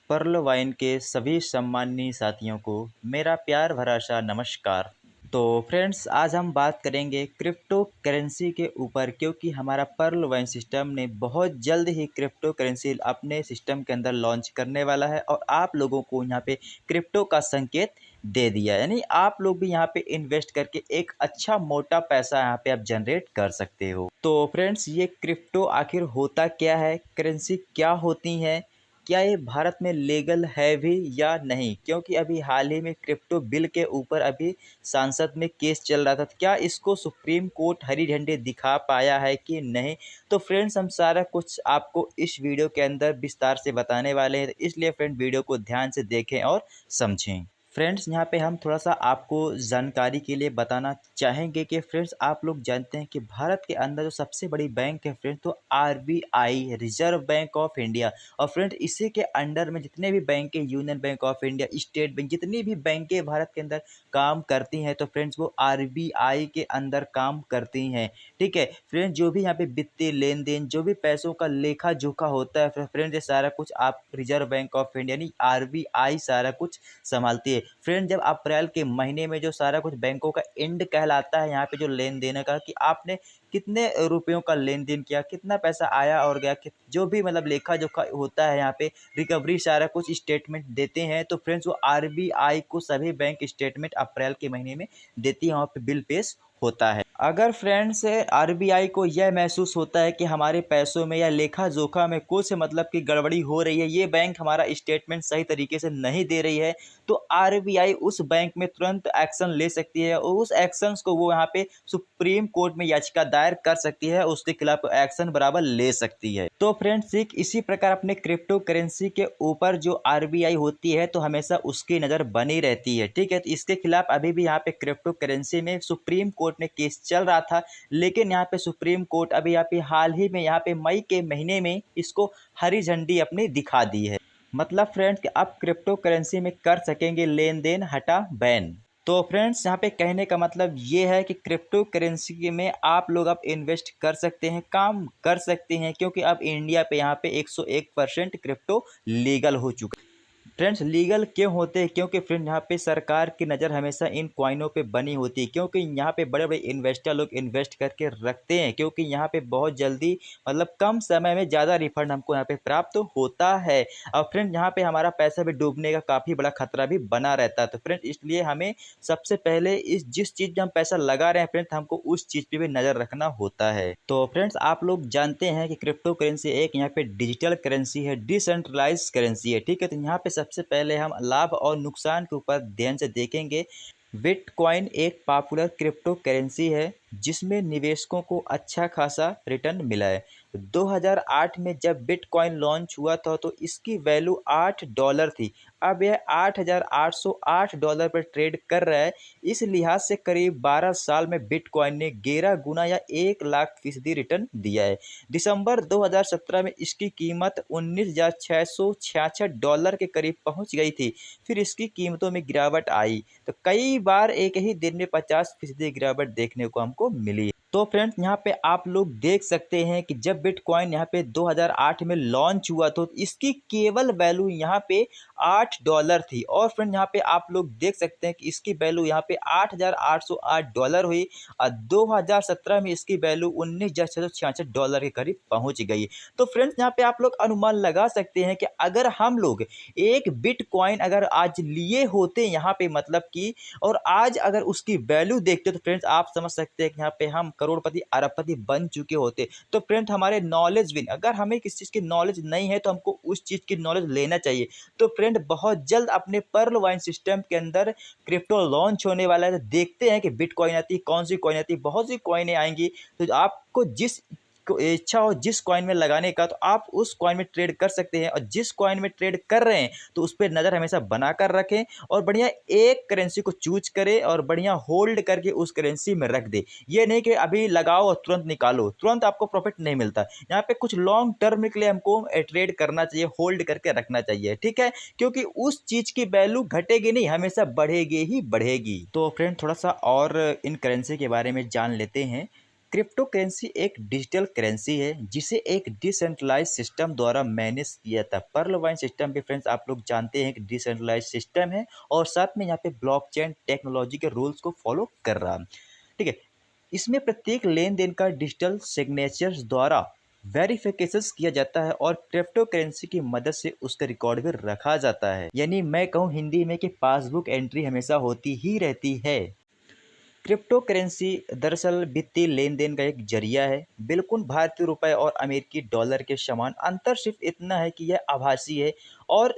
Perl wine के सभी सम्माननीय साथियों को मेरा प्यार भरा सा नमस्कार। तो फ्रेंड्स, आज हम बात करेंगे क्रिप्टो करेंसी के ऊपर, क्योंकि हमारा पर्ल वाइन सिस्टम ने बहुत जल्द ही क्रिप्टो करेंसी अपने सिस्टम के अंदर लॉन्च करने वाला है और आप लोगों को यहाँ पे क्रिप्टो का संकेत दे दिया, यानी आप लोग भी यहाँ पे इन्वेस्ट करके एक अच्छा मोटा पैसा यहाँ पे आप जनरेट कर सकते हो। तो फ्रेंड्स, ये क्रिप्टो आखिर होता क्या है, करेंसी क्या होती हैं, क्या ये भारत में लीगल है भी या नहीं, क्योंकि अभी हाल ही में क्रिप्टो बिल के ऊपर अभी संसद में केस चल रहा था, तो क्या इसको सुप्रीम कोर्ट हरी झंडी दिखा पाया है कि नहीं। तो फ्रेंड्स, हम सारा कुछ आपको इस वीडियो के अंदर विस्तार से बताने वाले हैं, इसलिए फ्रेंड वीडियो को ध्यान से देखें और समझें। फ्रेंड्स, यहाँ पे हम थोड़ा सा आपको जानकारी के लिए बताना चाहेंगे कि फ्रेंड्स, आप लोग जानते हैं कि भारत के अंदर जो सबसे बड़ी बैंक है फ्रेंड्स, तो RBI, reserve bank of India. और फ्रेंड्स, इसी के अंडर में जितने भी bank, union bank of India, state bank, जितनी भी बैंकें भारत के अंदर काम करती हैं, तो फ्रेंड्स वो आरबीआई के अंदर काम करती हैं। ठीक है फ्रेंड्स, जो भी यहाँ पे वित्तीय लेन देन, जो भी पैसों का लेखा जोखा होता है फ्रेंड्स, ये सारा कुछ आप रिजर्व बैंक ऑफ इंडिया यानी आरबीआई सारा कुछ संभालती है। फ्रेंड, जब अप्रैल के महीने में जो सारा कुछ बैंकों का एंड कहलाता है, यहाँ पे जो लेन देन का कि आपने कितने रुपयों का लेन देन किया, कितना पैसा आया और गया, जो भी मतलब लेखा जोखा होता है, यहाँ पे रिकवरी सारा कुछ स्टेटमेंट देते हैं। तो फ्रेंड्स, वो आरबीआई को सभी बैंक स्टेटमेंट अप्रैल के महीने में देती है, वहाँ पे बिल पेश होता है। अगर फ्रेंड्स आरबीआई को यह महसूस होता है कि हमारे पैसों में या लेखा जोखा में कुछ मतलब कि गड़बड़ी हो रही है, ये बैंक हमारा स्टेटमेंट सही तरीके से नहीं दे रही है, तो आरबीआई उस बैंक में तुरंत एक्शन ले सकती है और उस एक्शंस को वो यहाँ पे सुप्रीम कोर्ट में याचिका दायर कर सकती है, उसके खिलाफ एक्शन बराबर ले सकती है। तो फ्रेंड्स, ठीक इसी प्रकार अपने क्रिप्टो करेंसी के ऊपर जो आरबीआई होती है, तो हमेशा उसकी नज़र बनी रहती है। ठीक है, तो इसके खिलाफ अभी भी यहाँ पे क्रिप्टो करेंसी में सुप्रीम कोर्ट में केस चल रहा था, लेकिन यहाँ पे सुप्रीम कोर्ट अभी यहाँ पे हाल ही में यहाँ पे मई के महीने में इसको हरी झंडी अपनी दिखा दी है। मतलब फ्रेंड्स कि आप क्रिप्टो करेंसी में कर सकेंगे लेन देन हटा बैन। तो फ्रेंड्स, यहाँ पे कहने का मतलब ये है कि क्रिप्टो करेंसी में आप लोग अब इन्वेस्ट कर सकते हैं, काम कर सकते हैं, क्योंकि अब इंडिया पे यहाँ पे 101% क्रिप्टो लीगल हो चुका है। फ्रेंड्स, लीगल क्यों होते हैं, क्योंकि फ्रेंड यहाँ पे सरकार की नज़र हमेशा इन कॉइनों पे बनी होती है, क्योंकि यहाँ पे बड़े बड़े इन्वेस्टर लोग इन्वेस्ट करके रखते हैं, क्योंकि यहाँ पे बहुत जल्दी मतलब कम समय में ज़्यादा रिफंड हमको यहाँ पे प्राप्त होता है। और फ्रेंड, यहाँ पे हमारा पैसा भी डूबने का काफ़ी बड़ा खतरा भी बना रहता है। तो फ्रेंड, इसलिए हमें सबसे पहले इस जिस चीज़ में हम पैसा लगा रहे हैं फ्रेंड, हमको उस चीज़ पे भी नज़र रखना होता है। तो फ्रेंड्स, आप लोग जानते हैं कि क्रिप्टो करेंसी एक यहाँ पे डिजिटल करेंसी है, डिसेंट्रलाइज करेंसी है। ठीक है, तो यहाँ पे सबसे पहले हम लाभ और नुकसान के ऊपर ध्यान से देखेंगे। बिटकॉइन एक पॉपुलर क्रिप्टो करेंसी है जिसमें निवेशकों को अच्छा खासा रिटर्न मिला है। 2008 में जब बिटकॉइन लॉन्च हुआ था तो इसकी वैल्यू $8 थी। अब यह $8,808 पर ट्रेड कर रहा है। इस लिहाज से करीब 12 साल में बिटकॉइन ने 11 गुना या 1,00,000% रिटर्न दिया है। दिसंबर 2017 में इसकी कीमत $19,666 के करीब पहुंच गई थी। फिर इसकी कीमतों में गिरावट आई, तो कई बार एक ही दिन में 50% गिरावट देखने को हमको मिली। तो फ्रेंड्स, यहाँ पे आप लोग देख सकते हैं कि जब बिटकॉइन यहाँ पे 2008 में लॉन्च हुआ तो इसकी केवल वैल्यू यहाँ पे $8 थी। और फ्रेंड, यहाँ पे आप लोग देख सकते हैं कि इसकी वैल्यू यहाँ पे $8,808 हुई और 2017 में इसकी वैल्यू $19,666 के करीब पहुंच गई। तो फ्रेंड्स, यहाँ पे आप लोग अनुमान लगा सकते हैं कि अगर हम लोग एक बिटकॉइन अगर आज लिए होते यहाँ पे मतलब कि, और आज अगर उसकी वैल्यू देखते तो फ्रेंड्स आप समझ सकते हैं कि यहाँ पे हम करोड़पति अरबपति बन चुके होते। तो फ्रेंड, हमारे नॉलेज भी, अगर हमें किसी चीज़ की नॉलेज नहीं है तो हमको उस चीज़ की नॉलेज लेना चाहिए। तो फ्रेंड, बहुत जल्द अपने पर्ल वाइन सिस्टम के अंदर क्रिप्टो लॉन्च होने वाला है, तो देखते हैं कि बिटकॉइन आती है, कौन सी कॉइन आती है, बहुत सी कॉइनें आएंगी। तो आपको जिस को इच्छा हो जिस कॉइन में लगाने का, तो आप उस कॉइन में ट्रेड कर सकते हैं। और जिस कॉइन में ट्रेड कर रहे हैं तो उस पर नज़र हमेशा बनाकर रखें और बढ़िया एक करेंसी को चूज करें और बढ़िया होल्ड करके उस करेंसी में रख दे। ये नहीं कि अभी लगाओ और तुरंत निकालो, तुरंत आपको प्रॉफिट नहीं मिलता। यहाँ पे कुछ लॉन्ग टर्म के लिए हमको ट्रेड करना चाहिए, होल्ड करके रखना चाहिए। ठीक है, क्योंकि उस चीज की वैल्यू घटेगी नहीं, हमेशा बढ़ेगी ही बढ़ेगी। तो फ्रेंड, थोड़ा सा और इन करेंसी के बारे में जान लेते हैं। क्रिप्टो करेंसी एक डिजिटल करेंसी है जिसे एक डिसेंट्रलाइज सिस्टम द्वारा मैनेज किया जाता है। पर्लवाइन सिस्टम भी फ्रेंड्स आप लोग जानते हैं एक डिसेंट्रलाइज सिस्टम है और साथ में यहाँ पे ब्लॉकचेन टेक्नोलॉजी के रूल्स को फॉलो कर रहा है। ठीक है, इसमें प्रत्येक लेन-देन का डिजिटल सिग्नेचर्स द्वारा वेरिफिकेशंस किया जाता है और क्रिप्टो करेंसी की मदद से उसका रिकॉर्ड भी रखा जाता है। यानी मैं कहूँ हिंदी में कि पासबुक एंट्री हमेशा होती ही रहती है। क्रिप्टो करेंसी दरअसल वित्तीय लेन-देन का एक जरिया है। बिल्कुल भारतीय रुपए और अमेरिकी डॉलर के समान अंतर सिर्फ इतना है कि यह आभासी है और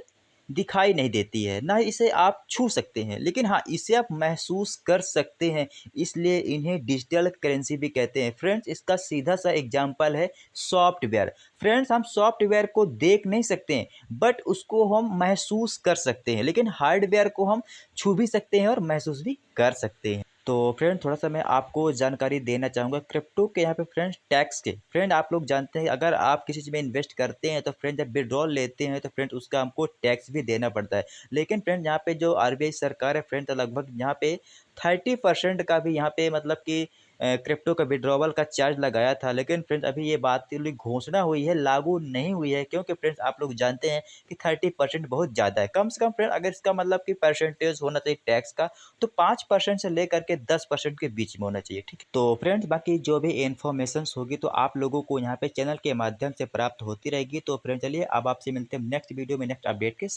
दिखाई नहीं देती है, ना ही इसे आप छू सकते हैं। लेकिन हाँ, इसे आप महसूस कर सकते हैं, इसलिए इन्हें डिजिटल करेंसी भी कहते हैं। फ्रेंड्स, इसका सीधा-सा एग्ज़ाम्पल है सॉफ्टवेयर। फ्रेंड्स, हम सॉफ्टवेयर को देख नहीं सकते हैं, बट उसको हम महसूस कर सकते हैं। लेकिन हार्डवेयर को हम छू भी सकते हैं और महसूस भी कर सकते हैं। तो फ्रेंड थोड़ा-सा मैं आपको जानकारी देना चाहूँगा क्रिप्टो के यहाँ पे फ्रेंड्स टैक्स के। फ्रेंड आप लोग जानते हैं अगर आप किसी चीज़ में इन्वेस्ट करते हैं तो फ्रेंड जब विथड्रॉल लेते हैं तो फ्रेंड उसका हमको टैक्स भी देना पड़ता है। लेकिन फ्रेंड यहाँ पे जो आरबीआई सरकार है फ्रेंड तो लगभग यहाँ पे 30% का भी यहाँ पे मतलब कि क्रिप्टो का विथड्रॉवल का चार्ज लगाया था। लेकिन फ्रेंड्स अभी ये बात के लिए घोषणा हुई है, लागू नहीं हुई है क्योंकि फ्रेंड्स आप लोग जानते हैं कि 30% बहुत ज़्यादा है। कम से कम फ्रेंड अगर इसका मतलब कि परसेंटेज होना चाहिए टैक्स का तो 5% से लेकर के 10% के बीच में होना चाहिए, ठीक है। तो फ्रेंड्स बाकी जो भी इन्फॉर्मेशंस होगी तो आप लोगों को यहाँ पे चैनल के माध्यम से प्राप्त होती रहेगी। तो फ्रेंड चलिए अब आपसे मिलते हैं नेक्स्ट वीडियो में नेक्स्ट अपडेट के साथ।